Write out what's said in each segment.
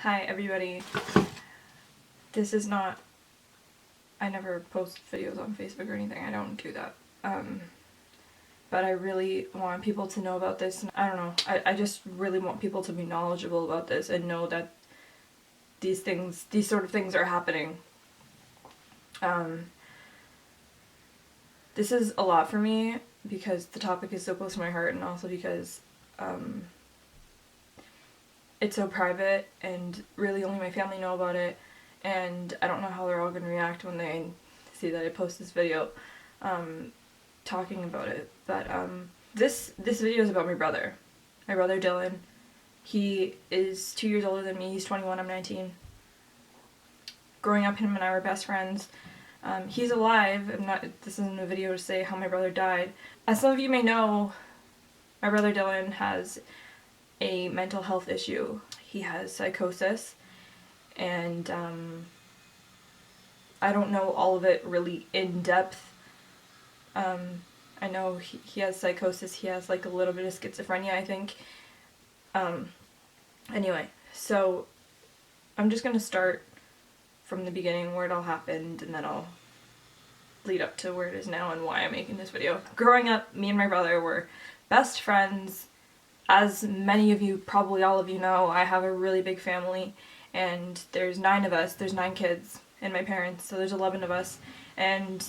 Hi everybody. This is not, I never post videos on Facebook or anything, I don't do that. But I really want people to know about this. I don't know, I just really want people to be knowledgeable about this and know that these sort of things are happening. This is a lot for me because the topic is so close to my heart, and also because it's so private and really only my family know about it, and I don't know how they're all going to react when they see that I post this video talking about it. But this video is about my brother Dylan. He is 2 years older than me. He's 21, I'm 19. Growing up, him and I were best friends. He's alive. This isn't a video to say how my brother died. As some of you may know, my brother Dylan has a mental health issue. He has psychosis, and I don't know all of it really in depth. I know he has psychosis. He has like a little bit of schizophrenia, I think. Anyway, so I'm just gonna start from the beginning where it all happened, and then I'll lead up to where it is now and why I'm making this video. Growing up, me and my brother were best friends. As many of you, probably all of you know, I have a really big family, and there's 9 of us. There's 9 kids and my parents, so there's 11 of us, and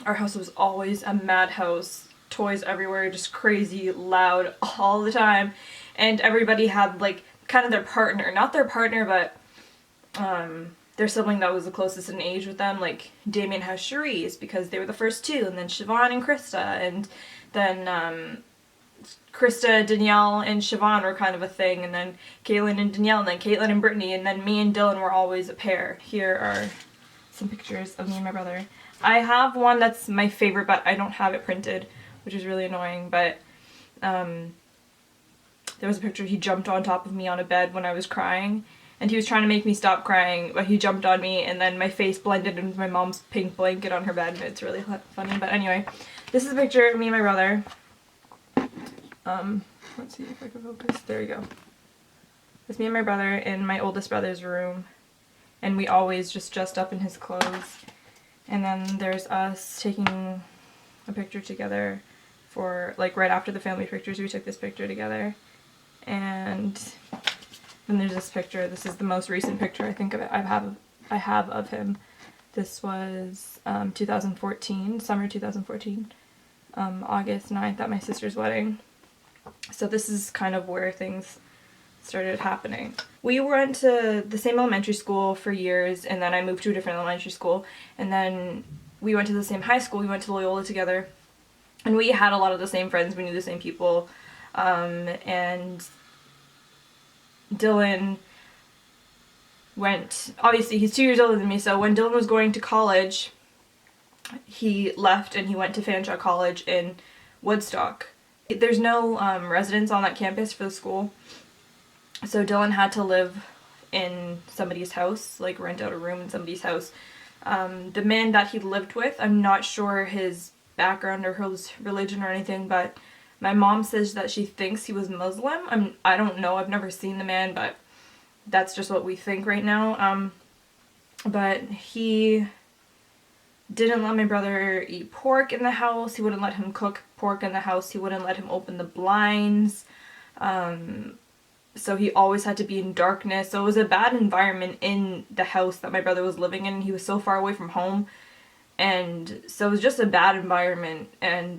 our house was always a madhouse. Toys everywhere, just crazy, loud, all the time, and everybody had like kind of their partner, not their partner, but their sibling that was the closest in age with them. Like Damien has Cherise because they were the first 2, and then Siobhan and Krista, and then Krista, Danielle, and Siobhan were kind of a thing, and then Caitlin and Danielle, and then Caitlin and Brittany, and then me and Dylan were always a pair. Here are some pictures of me and my brother. I have one that's my favorite, but I don't have it printed, which is really annoying, but there was a picture. He jumped on top of me on a bed when I was crying, and he was trying to make me stop crying, but he jumped on me, and then my face blended into my mom's pink blanket on her bed, and it's really funny. But anyway, this is a picture of me and my brother. Let's see if I can focus. There we go. It's me and my brother in my oldest brother's room, and we always just dressed up in his clothes. And then there's us taking a picture together for, like, right after the family pictures, we took this picture together. And then there's this picture. This is the most recent picture I think of it. I have of him. This was 2014, summer 2014, August 9th at my sister's wedding. So this is kind of where things started happening. We went to the same elementary school for years, and then I moved to a different elementary school, and then we went to the same high school. We went to Loyola together, and we had a lot of the same friends. We knew the same people, and Dylan went, obviously he's 2 years older than me, so when Dylan was going to college, he left and he went to Fanshawe College in Woodstock. There's no residence on that campus for the school, so Dylan had to live in somebody's house, like rent out a room in somebody's house. The man that he lived with, I'm not sure his background or his religion or anything, but my mom says that she thinks he was Muslim. I don't know, I've never seen the man, but that's just what we think right now. But he didn't let my brother eat pork in the house. He wouldn't let him cook pork in the house. He wouldn't let him open the blinds. So he always had to be in darkness. So it was a bad environment in the house that my brother was living in. He was so far away from home. And so it was just a bad environment. And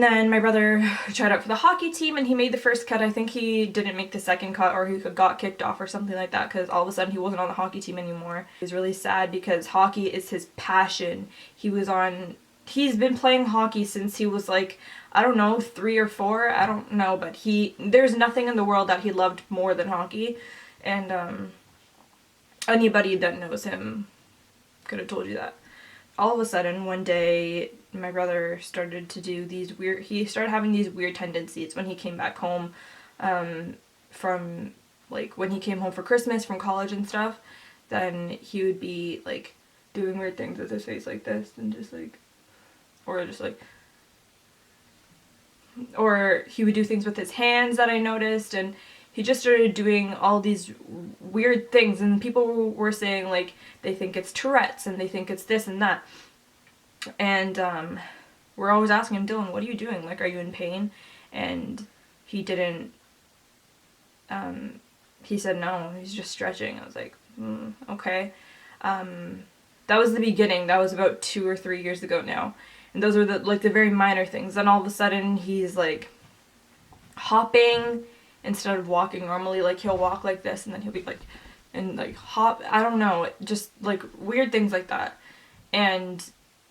then my brother tried out for the hockey team, and he made the first cut. I think he didn't make the second cut, or he got kicked off or something like that, because all of a sudden he wasn't on the hockey team anymore. He was really sad because hockey is his passion. He's been playing hockey since he was like, I don't know, 3 or 4, I don't know, but there's nothing in the world that he loved more than hockey. And anybody that knows him could have told you that. All of a sudden, one day, my brother started to do he started having these weird tendencies when he came back home from, like, when he came home for Christmas from college and stuff. Then he would be, like, doing weird things with his face like this, and just, like, or he would do things with his hands that I noticed, and he just started doing all these weird things, and people were saying, like, they think it's Tourette's and they think it's this and that. And we're always asking him, Dylan, what are you doing? Like, are you in pain? And he didn't, he said no, he's just stretching. I was like, okay. That was the beginning. That was about 2 or 3 years ago now. And those were the very minor things. Then all of a sudden he's like hopping instead of walking normally. Like, he'll walk like this and then he'll be like, and like hop, I don't know, just like weird things like that. And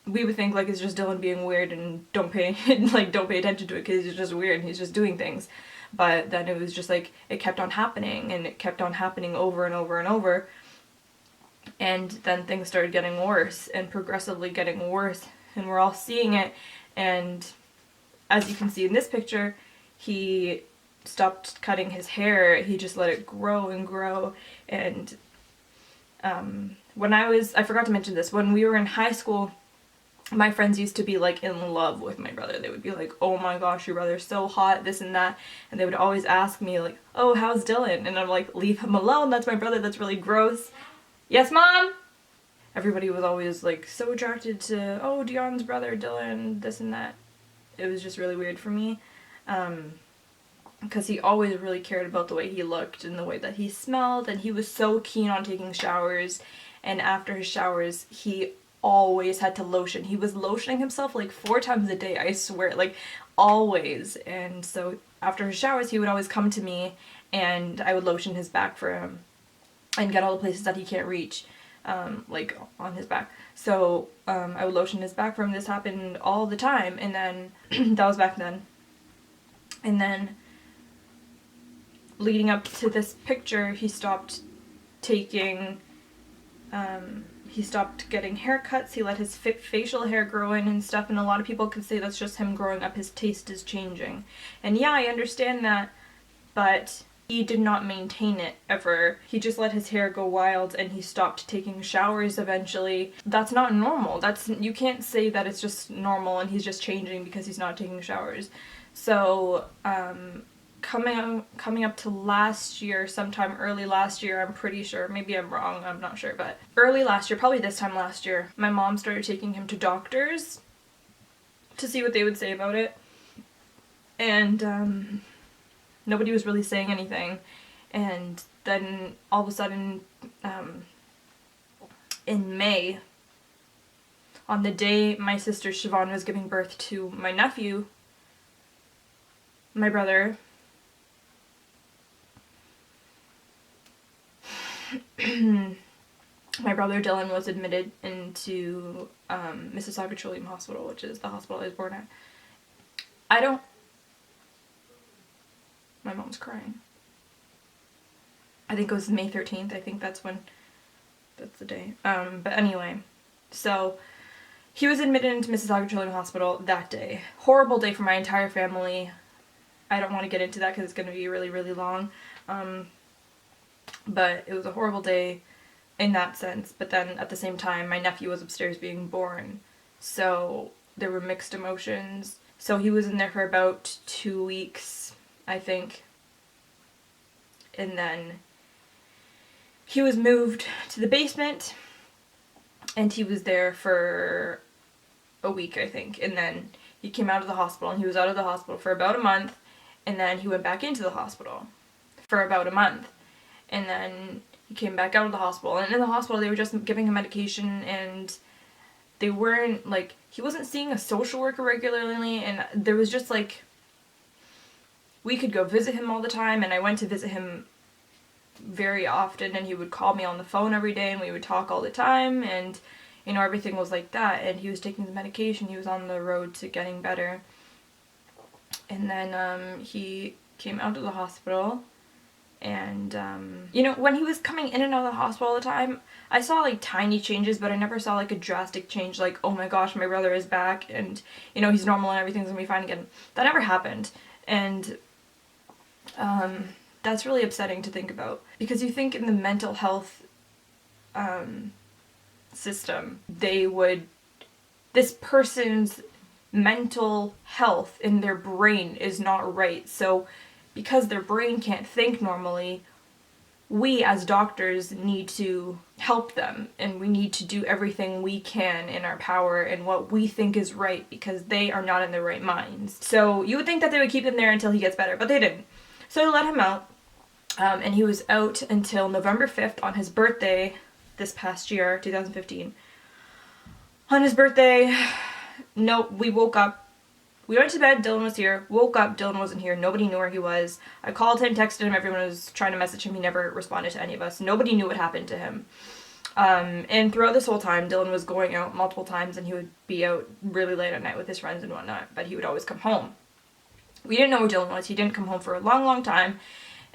we would think like it's just Dylan being weird and don't pay attention to it because he's just weird and he's just doing things. But then it was just like, it kept on happening, and it kept on happening over and over and over. And then things started getting worse and progressively getting worse, and we're all seeing it. And as you can see in this picture, he stopped cutting his hair. He just let it grow and grow. And I forgot to mention this, when we were in high school, my friends used to be like in love with my brother. They would be like, oh my gosh, your brother's so hot, this and that. And they would always ask me like, oh, how's Dylan? And I'm like, leave him alone, that's my brother, that's really gross. Yes, Mom? Everybody was always like so attracted to, oh, Dion's brother, Dylan, this and that. It was just really weird for me. Because he always really cared about the way he looked and the way that he smelled, and he was so keen on taking showers. And after his showers, he always had to lotion. He was lotioning himself like 4 times a day, I swear, like always. And so after his showers, he would always come to me and I would lotion his back for him and get all the places that he can't reach, like on his back. So I would lotion his back for him. This happened all the time. And then that was back then. And then leading up to this picture, he stopped taking he stopped getting haircuts. He let his facial hair grow in and stuff, and a lot of people could say that's just him growing up. His taste is changing. And yeah, I understand that, but he did not maintain it ever. He just let his hair go wild, and he stopped taking showers eventually. That's not normal. You can't say that it's just normal and he's just changing because he's not taking showers. So, coming up to last year, sometime early last year, I'm pretty sure, maybe I'm wrong, I'm not sure, but early last year, probably this time last year, my mom started taking him to doctors to see what they would say about it. And nobody was really saying anything. And then all of a sudden, in May, on the day my sister Siobhan was giving birth to my nephew, my brother, my brother Dylan was admitted into Mississauga Trillium Hospital, which is the hospital I was born at. My mom's crying. I think it was May 13th. I think that's the day. But anyway, so he was admitted into Mississauga Trillium Hospital that day. Horrible day for my entire family. I don't want to get into that because it's going to be really, really long. But it was a horrible day in that sense. But then at the same time, my nephew was upstairs being born. So there were mixed emotions. So he was in there for about 2 weeks, I think. And then he was moved to the basement. And he was there for a week, I think. And then he came out of the hospital. And he was out of the hospital for about a month. And then he went back into the hospital for about a month. And then he came back out of the hospital. And in the hospital, they were just giving him medication. And they weren't, like, he wasn't seeing a social worker regularly. And there was just, like, we could go visit him all the time. And I went to visit him very often. And he would call me on the phone every day. And we would talk all the time. And, you know, everything was like that. And he was taking the medication. He was on the road to getting better. And then he came out of the hospital, and you know, when he was coming in and out of the hospital all the time, I saw like tiny changes, but I never saw like a drastic change, like, oh my gosh, my brother is back and, you know, he's normal and everything's gonna be fine again. That never happened. And that's really upsetting to think about, because you think in the mental health system, this person's mental health in their brain is not right, so because their brain can't think normally, we as doctors need to help them, and we need to do everything we can in our power and what we think is right, because they are not in their right minds. So you would think that they would keep him there until he gets better, but they didn't. So they let him out, and he was out until November 5th on his birthday this past year, 2015. On his birthday, we woke up. We went to bed, Dylan was here, woke up, Dylan wasn't here, nobody knew where he was. I called him, texted him, everyone was trying to message him, he never responded to any of us. Nobody knew what happened to him. And throughout this whole time, Dylan was going out multiple times, and he would be out really late at night with his friends and whatnot, but he would always come home. We didn't know where Dylan was. He didn't come home for a long, long time,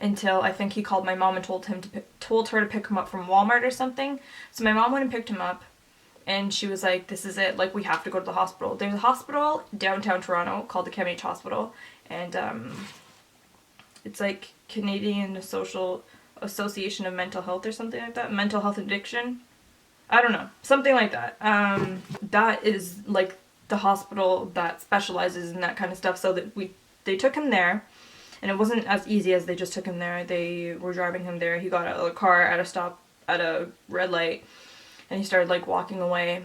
until I think he called my mom and told her to pick him up from Walmart or something. So my mom went and picked him up. And she was like, this is it, like, we have to go to the hospital. There's a hospital downtown Toronto called the CAMH Hospital, and it's like Canadian Social Association of Mental Health or something like that, mental health addiction. I don't know, something like that. That is like the hospital that specializes in that kind of stuff, so that they took him there, and it wasn't as easy as they just took him there. They were driving him there, he got out of the car at a red light, and he started like walking away,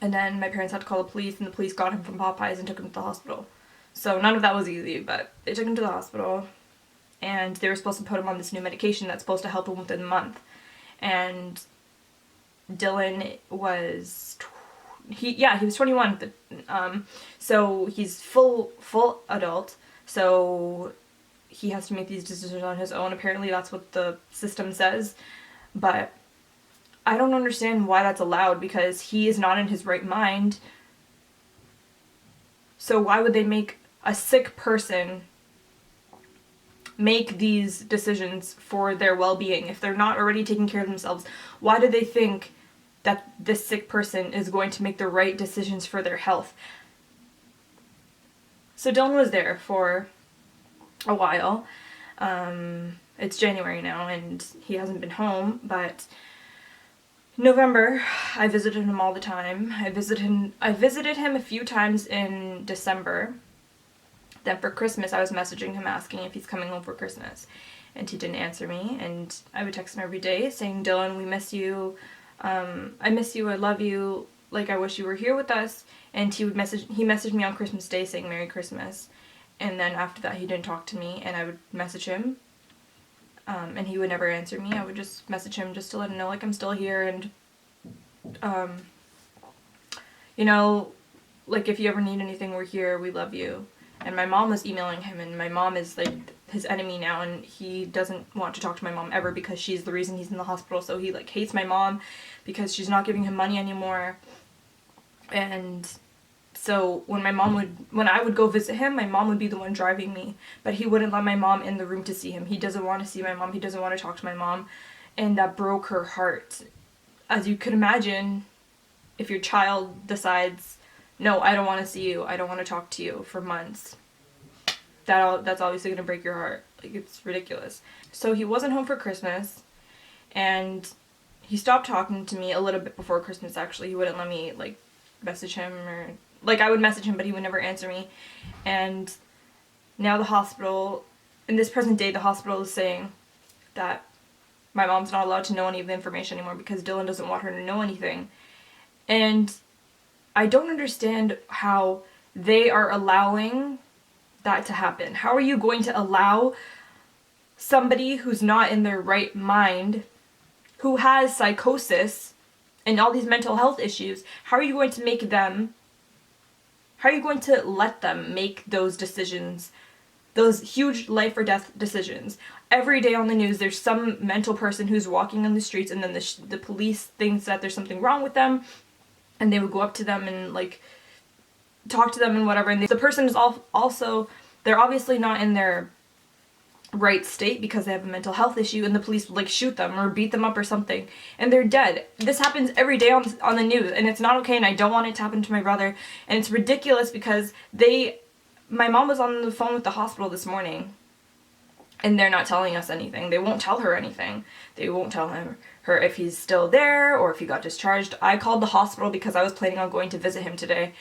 and then my parents had to call the police, and the police got him from Popeyes and took him to the hospital. So none of that was easy, but they took him to the hospital, and they were supposed to put him on this new medication that's supposed to help him within a month. And Dylan was, he was 21, so he's full adult, so he has to make these decisions on his own. Apparently that's what the system says, but I don't understand why that's allowed, because he is not in his right mind. So why would they make a sick person make these decisions for their well-being if they're not already taking care of themselves? Why do they think that this sick person is going to make the right decisions for their health? So Dylan was there for a while. It's January now, and he hasn't been home, but November, I visited him all the time. I visited him a few times in December. Then for Christmas, I was messaging him asking if he's coming home for Christmas, and he didn't answer me, and I would text him every day saying, Dylan, we miss you, I miss you, I love you, like, I wish you were here with us. And he messaged me on Christmas Day saying Merry Christmas, and then after that he didn't talk to me, and I would message him, and he would never answer me. I would just message him just to let him know, like, I'm still here, and, you know, like, if you ever need anything, we're here, we love you. And my mom was emailing him, and my mom is, like, his enemy now, and he doesn't want to talk to my mom ever because she's the reason he's in the hospital, so he, like, hates my mom because she's not giving him money anymore. And so when I would go visit him, my mom would be the one driving me, but he wouldn't let my mom in the room to see him. He doesn't want to see my mom, he doesn't want to talk to my mom, and that broke her heart. As you could imagine, if your child decides, no, I don't want to see you, I don't want to talk to you for months, that's obviously going to break your heart. Like, it's ridiculous. So he wasn't home for Christmas, and he stopped talking to me a little bit before Christmas, actually. He wouldn't let me, like, message him, or, like, I would message him, but he would never answer me. And now the hospital, in this present day, the hospital is saying that my mom's not allowed to know any of the information anymore because Dylan doesn't want her to know anything. And I don't understand how they are allowing that to happen. How are you going to allow somebody who's not in their right mind, who has psychosis and all these mental health issues, how are you going to let them make those decisions, those huge life or death decisions? Every day on the news, there's some mental person who's walking on the streets, and then the police thinks that there's something wrong with them, and they would go up to them and, like, talk to them and whatever, and the person is also, they're obviously not in their right state because they have a mental health issue, and the police would, like, shoot them or beat them up or something, and they're dead. This happens every day on the news, and it's not okay, and I don't want it to happen to my brother, and it's ridiculous because my mom was on the phone with the hospital this morning, and they're not telling us anything. They won't tell her anything. They won't tell her if he's still there or if he got discharged. I called the hospital because I was planning on going to visit him today,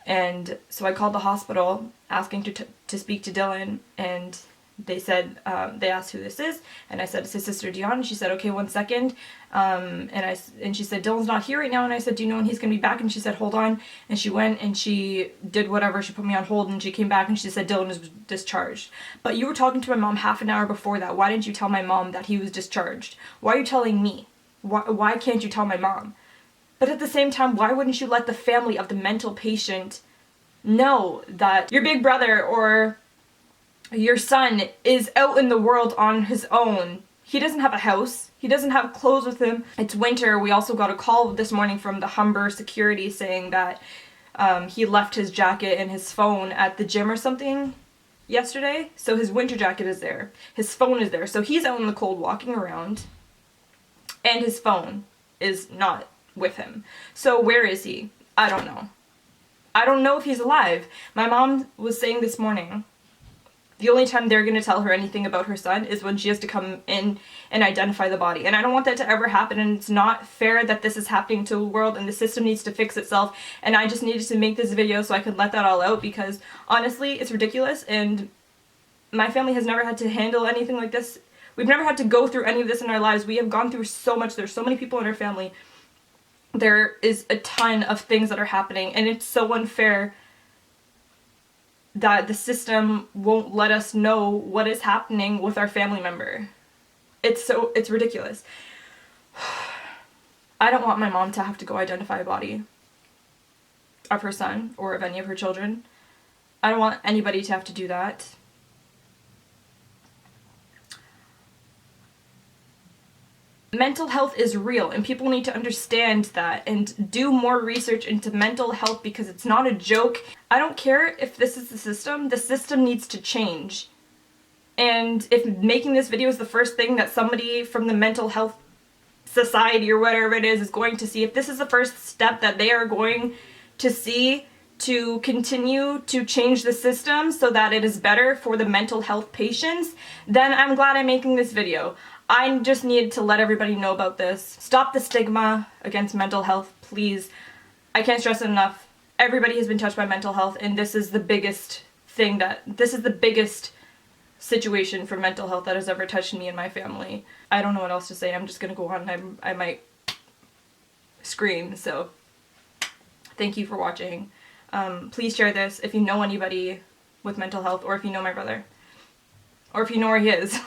And so I called the hospital asking to speak to Dylan, and they said, they asked who this is, and I said, it's his sister Dion, and she said, okay, 1 second, and she said, Dylan's not here right now, and I said, do you know when he's gonna be back? And she said, hold on, and she went, and she did whatever, she put me on hold, and she came back, and she said, Dylan is discharged. But you were talking to my mom half an hour before that. Why didn't you tell my mom that he was discharged? Why are you telling me? Why can't you tell my mom? But at the same time, why wouldn't you let the family of the mental patient know that your big brother or your son is out in the world on his own? He doesn't have a house. He doesn't have clothes with him. It's winter. We also got a call this morning from the Humber security saying that he left his jacket and his phone at the gym or something yesterday. So his winter jacket is there. His phone is there. So he's out in the cold walking around, and his phone is not with him. So where is he? I don't know. I don't know if he's alive. My mom was saying this morning, the only time they're going to tell her anything about her son is when she has to come in and identify the body. And I don't want that to ever happen, and it's not fair that this is happening to the world, and the system needs to fix itself. And I just needed to make this video so I could let that all out, because honestly, it's ridiculous, and my family has never had to handle anything like this. We've never had to go through any of this in our lives. We have gone through so much. There's so many people in our family. There is a ton of things that are happening, and it's so unfair that the system won't let us know what is happening with our family member. It's ridiculous. I don't want my mom to have to go identify a body of her son or of any of her children. I don't want anybody to have to do that. Mental health is real, and people need to understand that and do more research into mental health, because it's not a joke. I don't care if this is the system needs to change. And if making this video is the first thing that somebody from the mental health society or whatever it is going to see, if this is the first step that they are going to see to continue to change the system so that it is better for the mental health patients, then I'm glad I'm making this video. I just needed to let everybody know about this. Stop the stigma against mental health, please. I can't stress it enough. Everybody has been touched by mental health, and this is the biggest situation for mental health that has ever touched me and my family. I don't know what else to say. I'm just gonna go on and I might scream, so thank you for watching. Please share this if you know anybody with mental health, or if you know my brother, or if you know where he is.